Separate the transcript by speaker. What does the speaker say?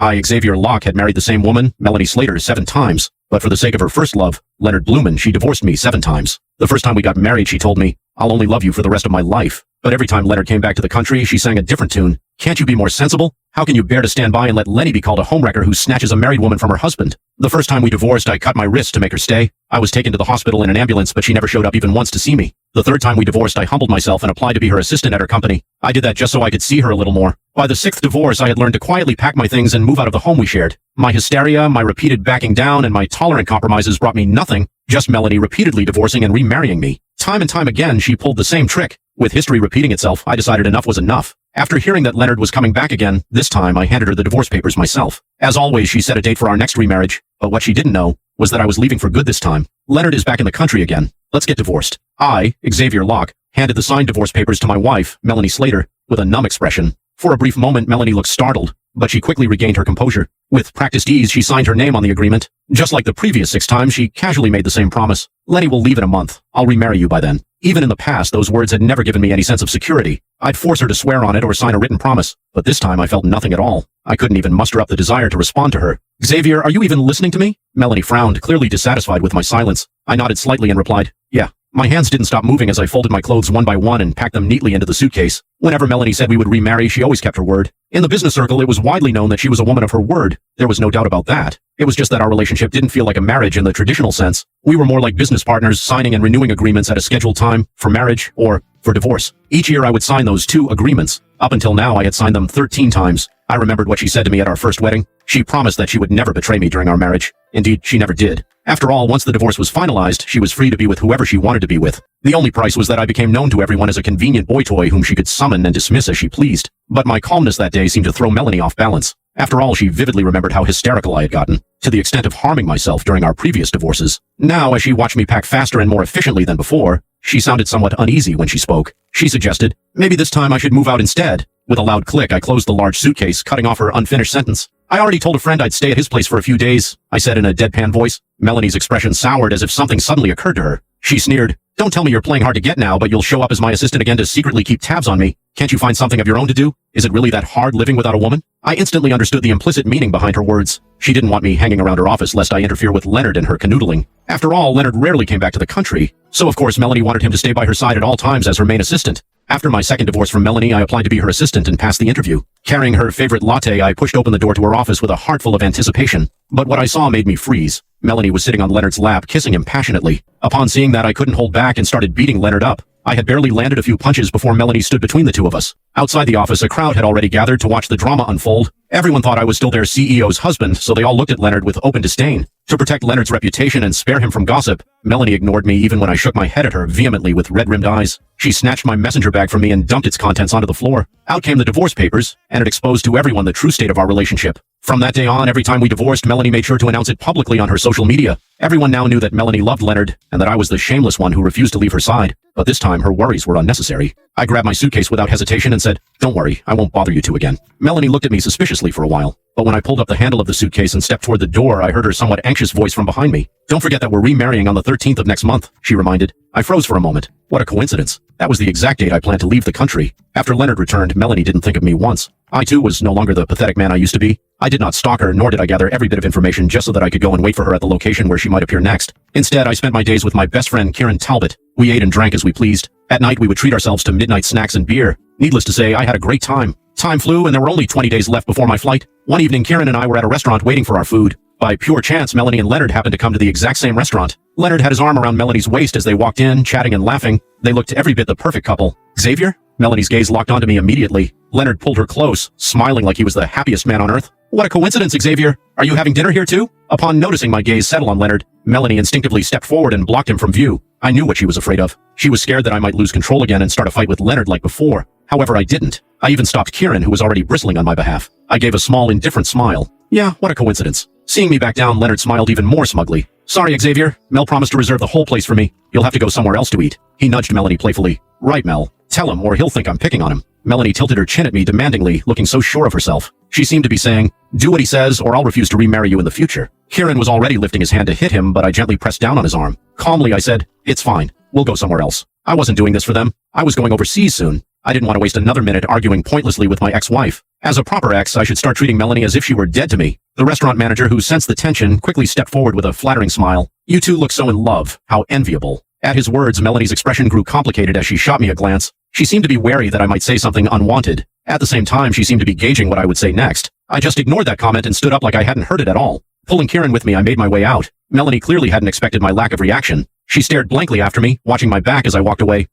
Speaker 1: I, Xavier Locke, had married the same woman, Melanie Slater, 7 times, but for the sake of her first love, Leonard Blumen, she divorced me 7 times. The first time we got married, she told me, "I'll only love you for the rest of my life." But every time Leonard came back to the country, she sang a different tune. "Can't you be more sensible? How can you bear to stand by and let Lenny be called a homewrecker who snatches a married woman from her husband?" The first time we divorced, I cut my wrist to make her stay. I was taken to the hospital in an ambulance, but she never showed up even once to see me. The third time we divorced, I humbled myself and applied to be her assistant at her company. I did that just so I could see her a little more. By the 6th divorce, I had learned to quietly pack my things and move out of the home we shared. My hysteria, my repeated backing down, and my tolerant compromises brought me nothing, just Melanie repeatedly divorcing and remarrying me. Time and time again, she pulled the same trick. With history repeating itself, I decided enough was enough. After hearing that Leonard was coming back again, this time I handed her the divorce papers myself. As always, she set a date for our next remarriage, but what she didn't know was that I was leaving for good this time. Leonard is back in the country again. Let's get divorced. I, Xavier Locke, handed the signed divorce papers to my wife, Melanie Slater, with a numb expression. For a brief moment, Melanie looked startled, but she quickly regained her composure. With practiced ease, she signed her name on the agreement. Just like the previous 6 times, she casually made the same promise. "Lenny will leave in a month. I'll remarry you by then." Even in the past, those words had never given me any sense of security. I'd force her to swear on it or sign a written promise, but this time I felt nothing at all. I couldn't even muster up the desire to respond to her. "Xavier, are you even listening to me?" Melanie frowned, clearly dissatisfied with my silence. I nodded slightly and replied, "Yeah." My hands didn't stop moving as I folded my clothes one by one and packed them neatly into the suitcase. Whenever Melanie said we would remarry, she always kept her word. In the business circle, it was widely known that she was a woman of her word. There was no doubt about that. It was just that our relationship didn't feel like a marriage in the traditional sense. We were more like business partners, signing and renewing agreements at a scheduled time, for marriage or for divorce. Each year I would sign those 2 agreements. Up until now, I had signed them 13 times. I remembered what she said to me at our first wedding. She promised that she would never betray me during our marriage. Indeed, she never did. After all, once the divorce was finalized, she was free to be with whoever she wanted to be with. The only price was that I became known to everyone as a convenient boy toy whom she could summon and dismiss as she pleased. But my calmness that day seemed to throw Melanie off balance. After all, she vividly remembered how hysterical I had gotten, to the extent of harming myself during our previous divorces. Now, as she watched me pack faster and more efficiently than before, she sounded somewhat uneasy when she spoke. She suggested, "Maybe this time I should move out instead." With a loud click, I closed the large suitcase, cutting off her unfinished sentence. "I already told a friend I'd stay at his place for a few days," I said in a deadpan voice. Melanie's expression soured as if something suddenly occurred to her. She sneered, "Don't tell me you're playing hard to get now, but you'll show up as my assistant again to secretly keep tabs on me. Can't you find something of your own to do? Is it really that hard living without a woman?" I instantly understood the implicit meaning behind her words. She didn't want me hanging around her office lest I interfere with Leonard and her canoodling. After all, Leonard rarely came back to the country, so of course Melanie wanted him to stay by her side at all times as her main assistant. After my second divorce from Melanie, I applied to be her assistant and passed the interview. Carrying her favorite latte, I pushed open the door to her office with a heart full of anticipation. But what I saw made me freeze. Melanie was sitting on Leonard's lap, kissing him passionately. Upon seeing that, I couldn't hold back and started beating Leonard up. I had barely landed a few punches before Melanie stood between the two of us. Outside the office, a crowd had already gathered to watch the drama unfold. Everyone thought I was still their CEO's husband, so they all looked at Leonard with open disdain. To protect Leonard's reputation and spare him from gossip, Melanie ignored me even when I shook my head at her vehemently with red-rimmed eyes. She snatched my messenger bag from me and dumped its contents onto the floor. Out came the divorce papers, and it exposed to everyone the true state of our relationship. From that day on, every time we divorced, Melanie made sure to announce it publicly on her social media. Everyone now knew that Melanie loved Leonard, and that I was the shameless one who refused to leave her side. But this time, her worries were unnecessary. I grabbed my suitcase without hesitation and said, "Don't worry, I won't bother you two again." Melanie looked at me suspiciously for a while, but when I pulled up the handle of the suitcase and stepped toward the door, I heard her somewhat anxious voice from behind me. "Don't forget that we're remarrying on the 13th of next month," she reminded. I froze for a moment. What a coincidence. That was the exact date I planned to leave the country. After Leonard returned, Melanie didn't think of me once. I too was no longer the pathetic man I used to be. I did not stalk her, nor did I gather every bit of information just so that I could go and wait for her at the location where she might appear next. Instead, I spent my days with my best friend Kieran Talbot. We ate and drank as we pleased. At night, we would treat ourselves to midnight snacks and beer. Needless to say, I had a great time. Time flew, and there were only 20 days left before my flight. One evening, Kieran and I were at a restaurant waiting for our food. By pure chance, Melanie and Leonard happened to come to the exact same restaurant. Leonard had his arm around Melanie's waist as they walked in, chatting and laughing. They looked every bit the perfect couple. "Xavier?" Melanie's gaze locked onto me immediately. Leonard pulled her close, smiling like he was the happiest man on earth. "What a coincidence, Xavier! Are you having dinner here too?" Upon noticing my gaze settle on Leonard, Melanie instinctively stepped forward and blocked him from view. I knew what she was afraid of. She was scared that I might lose control again and start a fight with Leonard like before. However, I didn't. I even stopped Kieran, who was already bristling on my behalf. I gave a small, indifferent smile. "Yeah, what a coincidence." Seeing me back down, Leonard smiled even more smugly. "Sorry, Xavier. Mel promised to reserve the whole place for me. You'll have to go somewhere else to eat." He nudged Melanie playfully. "Right, Mel. Tell him, or he'll think I'm picking on him." Melanie tilted her chin at me demandingly, looking so sure of herself. She seemed to be saying, "Do what he says, or I'll refuse to remarry you in the future." Kieran was already lifting his hand to hit him, but I gently pressed down on his arm. Calmly, I said, "It's fine. We'll go somewhere else." I wasn't doing this for them. I was going overseas soon. I didn't want to waste another minute arguing pointlessly with my ex-wife. As a proper ex, I should start treating Melanie as if she were dead to me. The restaurant manager, who sensed the tension, quickly stepped forward with a flattering smile. You two look so in love. How enviable. At his words, Melanie's expression grew complicated as she shot me a glance. She seemed to be wary that I might say something unwanted. At the same time, she seemed to be gauging what I would say next. I just ignored that comment and stood up like I hadn't heard it at all. Pulling Kieran with me, I made my way out. Melanie clearly hadn't expected my lack of reaction. She stared blankly after me, watching my back as I walked away.